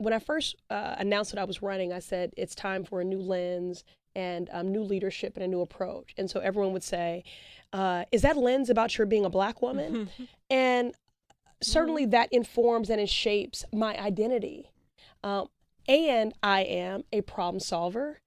when I first announced that I was running, I said it's time for a new lens and new leadership and a new approach. And so everyone would say, is that lens about your being a Black woman? And certainly that informs and it shapes my identity. And I am a problem solver,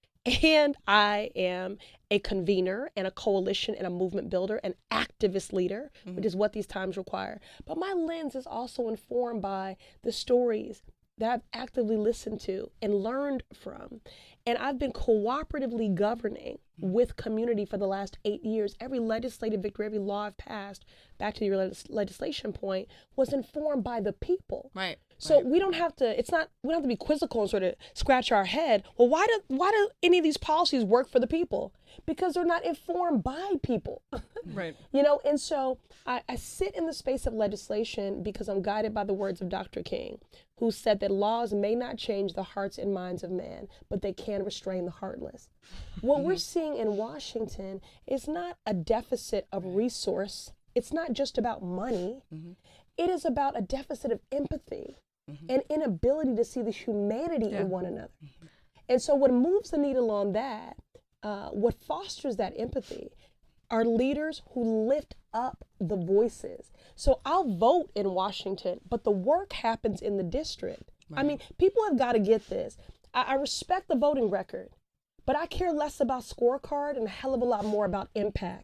and I am a convener and a coalition and a movement builder, an activist leader, which is what these times require. But my lens is also informed by the stories that I've actively listened to and learned from. And I've been cooperatively governing with community for the last 8 years. Every legislative victory, every law I've passed, back to your legislation point, was informed by the people. Right. So we don't have to, we don't have to be quizzical and sort of scratch our head. Well, why do any of these policies work for the people? Because they're not informed by people. Right. You know, and so I sit in the space of legislation because I'm guided by the words of Dr. King, who said that laws may not change the hearts and minds of man, but they can restrain the heartless. What we're seeing in Washington is not a deficit of resource. It's not just about money. It is about a deficit of empathy and inability to see the humanity in one another. And so what moves the needle on that, what fosters that empathy, are leaders who lift up the voices. So I'll vote in Washington, but the work happens in the district. Right. I mean, people have got to get this. I respect the voting record, but I care less about scorecard and a hell of a lot more about impact.